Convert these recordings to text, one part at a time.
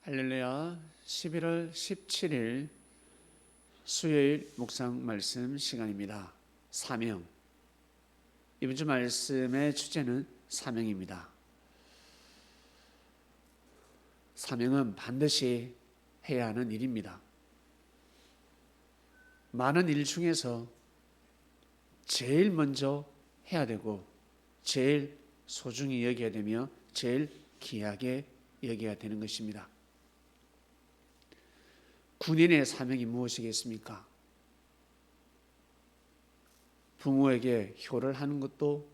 할렐루야. 11월 17일 수요일 묵상 말씀 시간입니다. 사명. 이번 주 말씀의 주제는 사명입니다. 사명은 반드시 해야 하는 일입니다. 많은 일 중에서 제일 먼저 해야 되고 제일 소중히 여겨야 되며 제일 귀하게 여겨야 되는 것입니다. 군인의 사명이 무엇이겠습니까? 부모에게 효를 하는 것도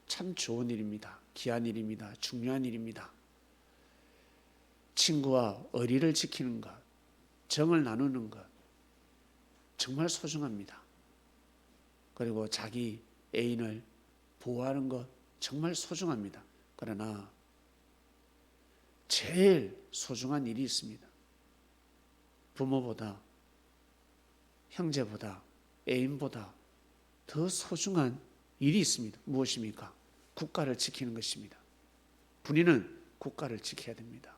참 좋은 일입니다. 귀한 일입니다. 중요한 일입니다. 친구와 의리를 지키는 것, 정을 나누는 것, 정말 소중합니다. 그리고 자기 애인을 보호하는 것 정말 소중합니다. 그러나 제일 소중한 일이 있습니다. 부모보다, 형제보다, 애인보다 더 소중한 일이 있습니다. 무엇입니까? 국가를 지키는 것입니다. 군인은 국가를 지켜야 됩니다.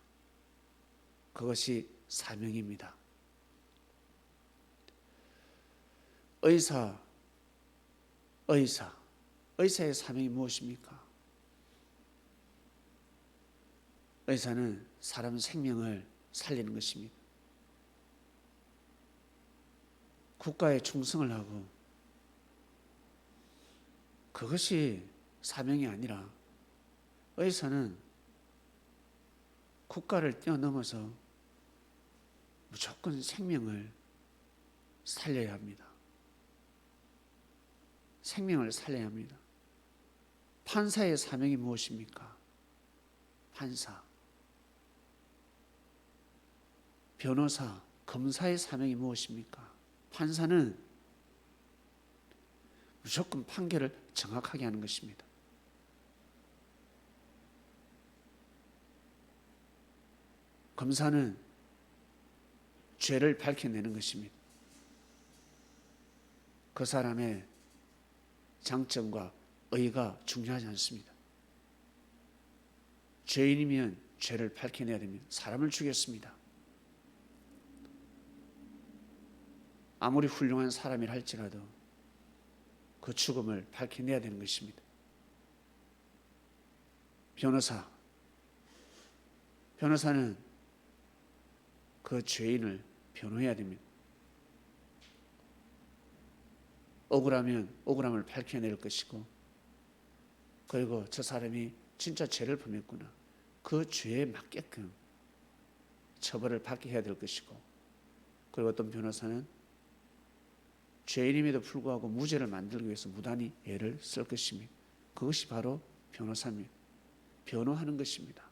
그것이 사명입니다. 의사의 사명이 무엇입니까? 의사는 사람 생명을 살리는 것입니다. 국가에 충성을 하고 그것이 사명이 아니라 의사는 국가를 뛰어넘어서 무조건 생명을 살려야 합니다. 생명을 살려야 합니다. 판사의 사명이 무엇입니까? 판사, 변호사, 검사의 사명이 무엇입니까? 판사는 무조건 판결을 정확하게 하는 것입니다. 검사는 죄를 밝혀내는 것입니다. 그 사람의 장점과 의의가 중요하지 않습니다. 죄인이면 죄를 밝혀내야 됩니다. 사람을 죽였습니다. 아무리 훌륭한 사람이라 할지라도 그 죽음을 밝혀내야 되는 것입니다. 변호사는 그 죄인을 변호해야 됩니다. 억울하면 억울함을 밝혀낼 것이고, 그리고 저 사람이 진짜 죄를 범했구나, 그 죄에 맞게끔 처벌을 받게 해야 될 것이고, 그리고 어떤 변호사는 죄인임에도 불구하고 무죄를 만들기 위해서 무단히 애를 쓸 것입니다. 그것이 바로 변호사입니다. 변호하는 것입니다.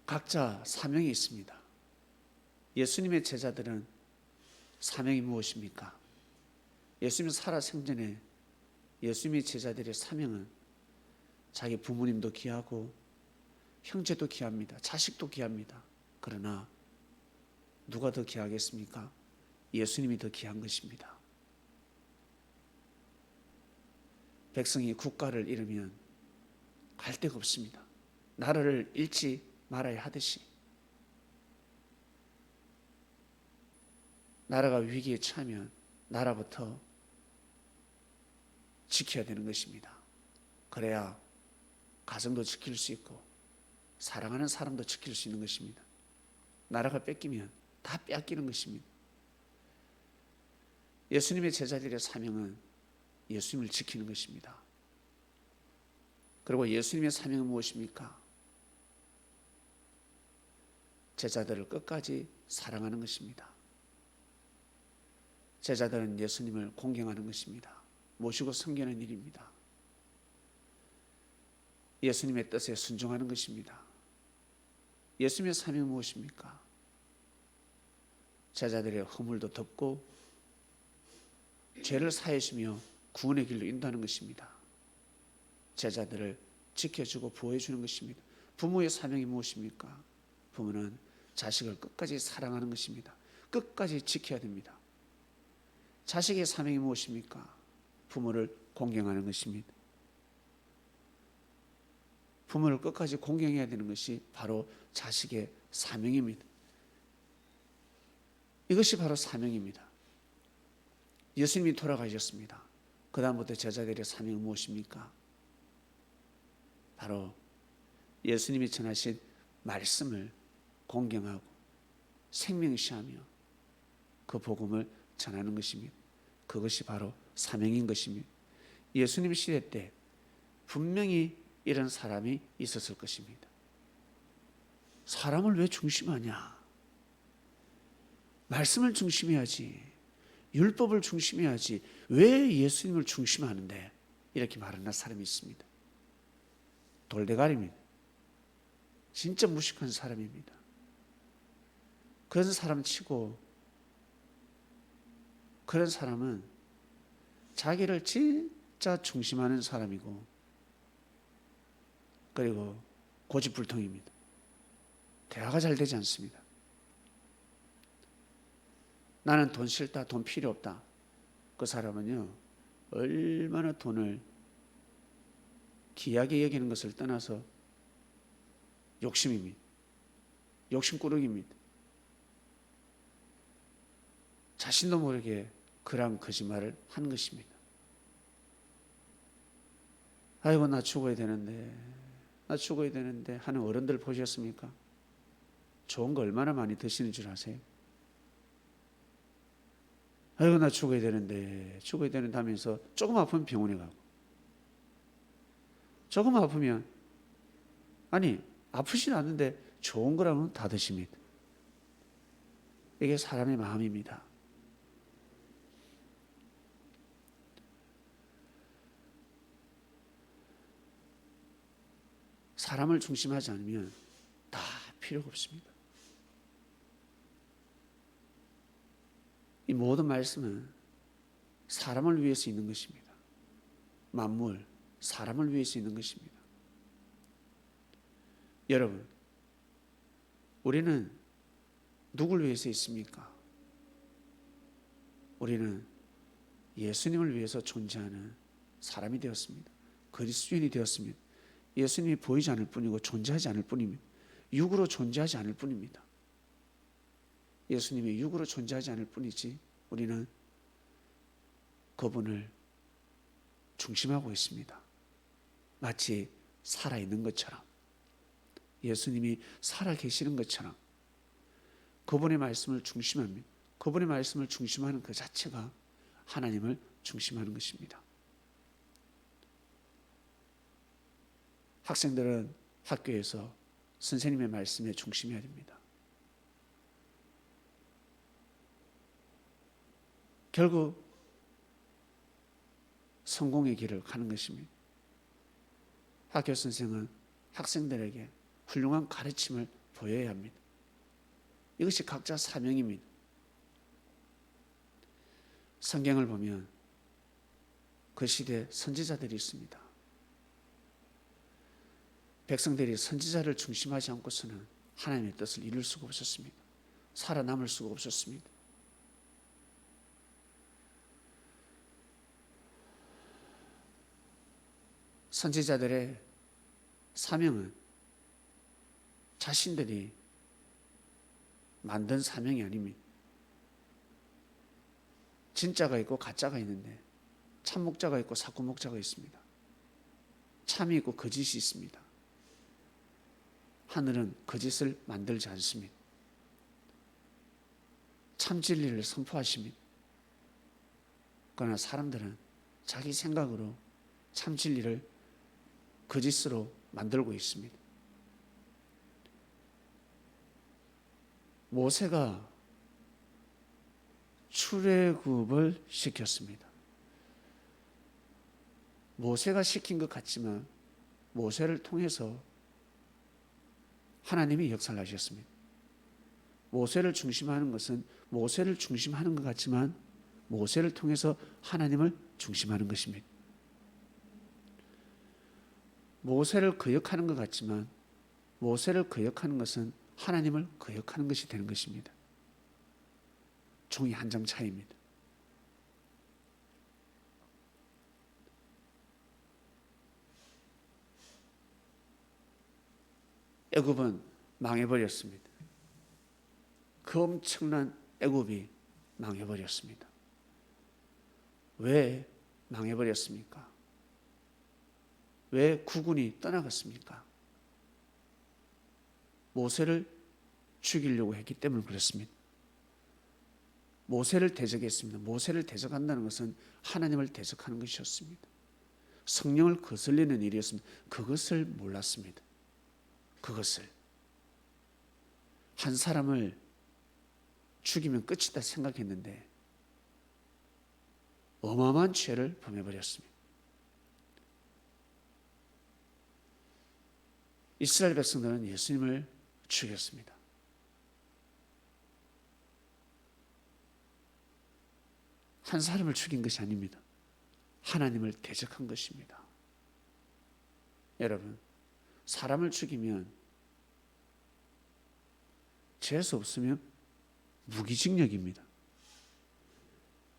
각자 사명이 있습니다. 예수님의 제자들은 사명이 무엇입니까? 예수님 살아생전에 예수님의 제자들의 사명은 자기 부모님도 귀하고 형제도 귀합니다. 자식도 귀합니다. 그러나 누가 더 귀하겠습니까? 예수님이 더 귀한 것입니다. 백성이 국가를 잃으면 갈 데가 없습니다. 나라를 잃지 말아야 하듯이 나라가 위기에 처하면 나라부터 지켜야 되는 것입니다. 그래야 가정도 지킬 수 있고 사랑하는 사람도 지킬 수 있는 것입니다. 나라가 뺏기면 다 빼앗기는 것입니다. 예수님의 제자들의 사명은 예수님을 지키는 것입니다. 그리고 예수님의 사명은 무엇입니까? 제자들을 끝까지 사랑하는 것입니다. 제자들은 예수님을 공경하는 것입니다. 모시고 섬기는 일입니다. 예수님의 뜻에 순종하는 것입니다. 예수님의 사명은 무엇입니까? 제자들의 허물도 덮고 죄를 사해주며 구원의 길로 인도하는 것입니다. 제자들을 지켜주고 보호해주는 것입니다. 부모의 사명이 무엇입니까? 부모는 자식을 끝까지 사랑하는 것입니다. 끝까지 지켜야 됩니다. 자식의 사명이 무엇입니까? 부모를 공경하는 것입니다. 부모를 끝까지 공경해야 되는 것이 바로 자식의 사명입니다. 이것이 바로 사명입니다. 예수님이 돌아가셨습니다. 그 다음부터 제자들의 사명은 무엇입니까? 바로 예수님이 전하신 말씀을 공경하고 생명시하며 그 복음을 전하는 것입니다. 그것이 바로 사명인 것입니다. 예수님 시대 때 분명히 이런 사람이 있었을 것입니다. 사람을 왜 중심하냐? 말씀을 중심해야지. 율법을 중심해야지. 왜 예수님을 중심하는데? 이렇게 말하는 사람이 있습니다. 돌대가리입니다. 진짜 무식한 사람입니다. 그런 사람 치고 그런 사람은 자기를 진짜 중심하는 사람이고 그리고 고집불통입니다. 대화가 잘 되지 않습니다. 나는 돈 싫다, 돈 필요 없다. 그 사람은요, 얼마나 돈을 귀하게 여기는 것을 떠나서 욕심입니다. 욕심꾸러기입니다. 자신도 모르게 그런 거짓말을 한 것입니다. 아이고 나 죽어야 되는데 하는 어른들 보셨습니까? 좋은 거 얼마나 많이 드시는 줄 아세요? 아이고 나 죽어야 되는데 하면서 조금 아프면 병원에 가고 조금 아프면 아니 아프진 않는데 좋은 거라면 다 드십니다. 이게 사람의 마음입니다. 사람을 중심하지 않으면 다 필요가 없습니다. 이 모든 말씀은 사람을 위해서 있는 것입니다. 만물, 사람을 위해서 있는 것입니다. 여러분, 우리는 누굴 위해서 있습니까? 우리는 예수님을 위해서 존재하는 사람이 되었습니다. 그리스도인이 되었습니다. 예수님이 보이지 않을 뿐이고 존재하지 않을 뿐입니다. 육으로 존재하지 않을 뿐입니다. 예수님이 육으로 존재하지 않을 뿐이지 우리는 그분을 중심하고 있습니다. 마치 살아있는 것처럼 예수님이 살아계시는 것처럼 그분의 말씀을 중심합니다. 그분의 말씀을 중심하는 그 자체가 하나님을 중심하는 것입니다. 학생들은 학교에서 선생님의 말씀에 중심해야 됩니다. 결국 성공의 길을 가는 것입니다. 학교 선생은 학생들에게 훌륭한 가르침을 보여야 합니다. 이것이 각자 사명입니다. 성경을 보면 그 시대에 선지자들이 있습니다. 백성들이 선지자를 중심하지 않고서는 하나님의 뜻을 이룰 수가 없었습니다. 살아남을 수가 없었습니다. 선지자들의 사명은 자신들이 만든 사명이 아닙니다. 진짜가 있고 가짜가 있는데 참목자가 있고 사구목자가 있습니다. 참이 있고 거짓이 있습니다. 하늘은 거짓을 만들지 않습니다. 참 진리를 선포하십니다. 그러나 사람들은 자기 생각으로 참 진리를 거짓으로 만들고 있습니다. 모세가 출애굽을 시켰습니다. 모세가 시킨 것 같지만 모세를 통해서 하나님이 역사를 하셨습니다. 모세를 중심하는 것은 모세를 중심하는 것 같지만 모세를 통해서 하나님을 중심하는 것입니다. 모세를 거역하는 것 같지만 모세를 거역하는 것은 하나님을 거역하는 것이 되는 것입니다. 종이 한 장 차이입니다. 애굽은 망해버렸습니다. 그 엄청난 애굽이 망해버렸습니다. 왜 망해버렸습니까? 왜 국군이 떠나갔습니까? 모세를 죽이려고 했기 때문에 그렇습니다. 모세를 대적했습니다. 모세를 대적한다는 것은 하나님을 대적하는 것이었습니다. 성령을 거슬리는 일이었습니다. 그것을 몰랐습니다. 그것을 한 사람을 죽이면 끝이다 생각했는데 어마어마한 죄를 범해버렸습니다. 이스라엘 백성들은 예수님을 죽였습니다. 한 사람을 죽인 것이 아닙니다. 하나님을 대적한 것입니다. 여러분, 사람을 죽이면 재수 없으면 무기징역입니다.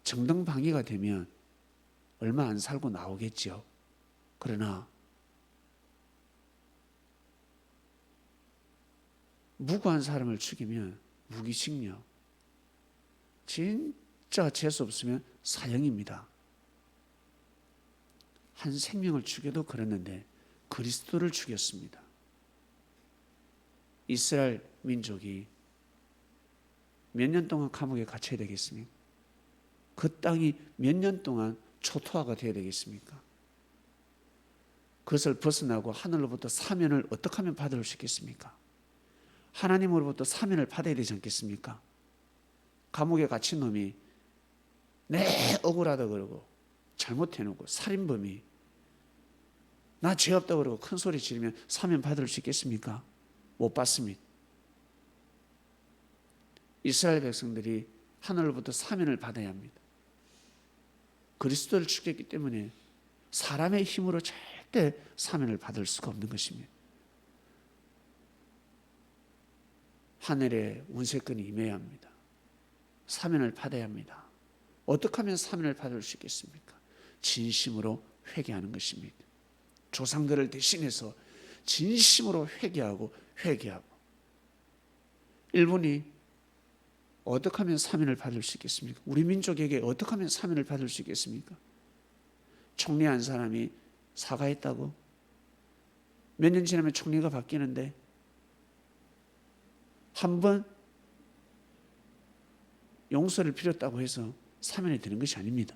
정당방위가 되면 얼마 안 살고 나오겠죠. 그러나 무고한 사람을 죽이면 무기징역, 진짜 재수 없으면 사형입니다. 한 생명을 죽여도 그랬는데 그리스도를 죽였습니다. 이스라엘 민족이 몇 년 동안 감옥에 갇혀야 되겠습니까? 그 땅이 몇 년 동안 초토화가 되어야 되겠습니까? 그것을 벗어나고 하늘로부터 사면을 어떻게 하면 받을 수 있겠습니까? 하나님으로부터 사면을 받아야 되지 않겠습니까? 감옥에 갇힌 놈이 내 억울하다 그러고 잘못해놓고 살인범이 나 죄 없다 그러고 큰 소리 지르면 사면 받을 수 있겠습니까? 못 받습니다. 이스라엘 백성들이 하늘로부터 사면을 받아야 합니다. 그리스도를 죽였기 때문에 사람의 힘으로 절대 사면을 받을 수가 없는 것입니다. 하늘의 운세권이 임해야 합니다. 사면을 받아야 합니다. 어떻게 하면 사면을 받을 수 있겠습니까? 진심으로 회개하는 것입니다. 조상들을 대신해서 진심으로 회개하고 일본이 어떻게 하면 사면을 받을 수 있겠습니까? 우리 민족에게 어떻게 하면 사면을 받을 수 있겠습니까? 총리한 사람이 사과했다고? 몇 년 지나면 총리가 바뀌는데 한 번 용서를 빌었다고 해서 사면이 되는 것이 아닙니다.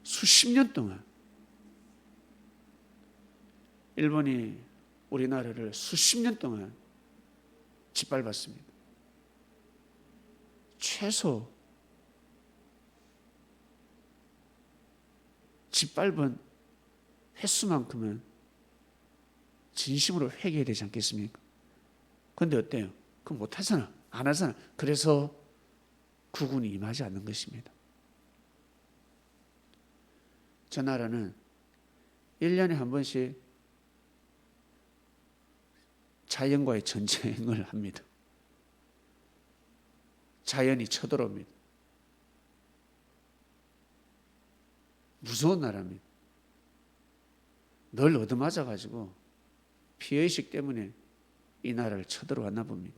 수십 년 동안 일본이 우리나라를 수십 년 동안 짓밟았습니다. 최소 짓밟은 횟수만큼은 진심으로 회개해야 되지 않겠습니까? 그런데 어때요? 그거 못하잖아. 안 하잖아. 그래서 국군이 임하지 않는 것입니다. 저 나라는 1년에 한 번씩 자연과의 전쟁을 합니다. 자연이 쳐들어옵니다. 무서운 나라입니다. 늘 얻어맞아가지고 피해의식 때문에 이 나라를 쳐들어왔나 봅니다.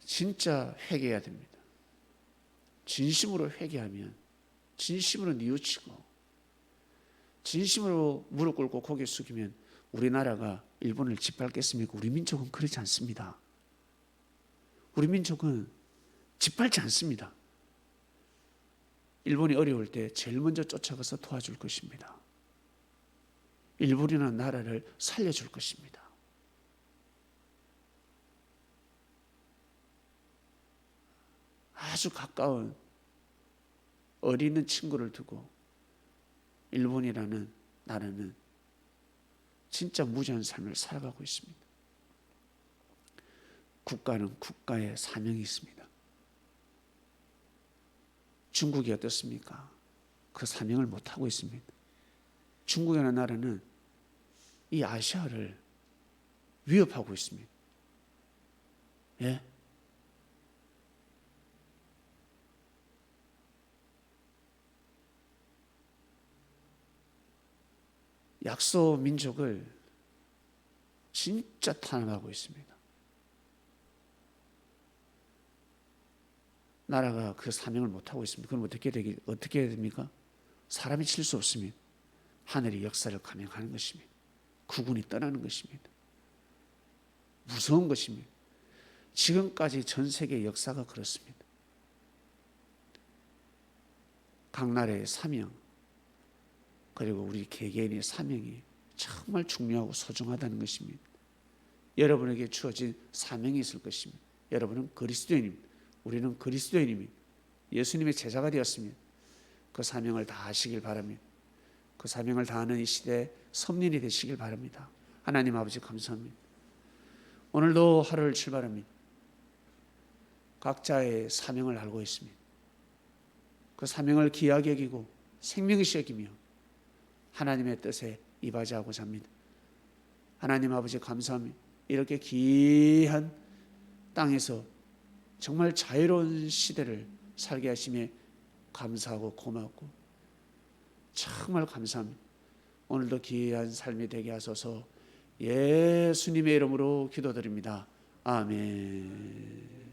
진짜 회개해야 됩니다. 진심으로 회개하면 진심으로 뉘우치고 진심으로 무릎 꿇고 고개 숙이면 우리나라가 일본을 짓밟겠습니까? 우리 민족은 그렇지 않습니다. 우리 민족은 짓밟지 않습니다. 일본이 어려울 때 제일 먼저 쫓아가서 도와줄 것입니다. 일본이라는 나라를 살려줄 것입니다. 아주 가까운 어리는 친구를 두고 일본이라는 나라는 진짜 무지한 삶을 살아가고 있습니다. 국가는 국가의 사명이 있습니다. 중국이 어떻습니까? 그 사명을 못하고 있습니다. 중국이라는 나라는 이 아시아를 위협하고 있습니다. 예? 약소 민족을 진짜 탄압하고 있습니다. 나라가 그 사명을 못하고 있습니다. 그럼 어떻게 해야 됩니까? 사람이 칠 수 없으면 하늘이 역사를 감행하는 것입니다. 국군이 떠나는 것입니다. 무서운 것입니다. 지금까지 전 세계 역사가 그렇습니다. 각 나라의 사명, 그리고 우리 개개인의 사명이 정말 중요하고 소중하다는 것입니다. 여러분에게 주어진 사명이 있을 것입니다. 여러분은 그리스도인입니다. 우리는 그리스도인입니다. 예수님의 제자가 되었습니다. 그 사명을 다하시길 바랍니다. 그 사명을 다하는 이 시대에 섭린이 되시길 바랍니다. 하나님 아버지 감사합니다. 오늘도 하루를 출발합니다. 각자의 사명을 알고 있습니다. 그 사명을 귀하게 여기고 생명시 여기며 하나님의 뜻에 임하자고자 합니다. 하나님 아버지 감사합니다. 이렇게 귀한 땅에서 정말 자유로운 시대를 살게 하시며 감사하고 고맙고 정말 감사합니다. 오늘도 귀한 삶이 되게 하소서. 예수님의 이름으로 기도드립니다. 아멘.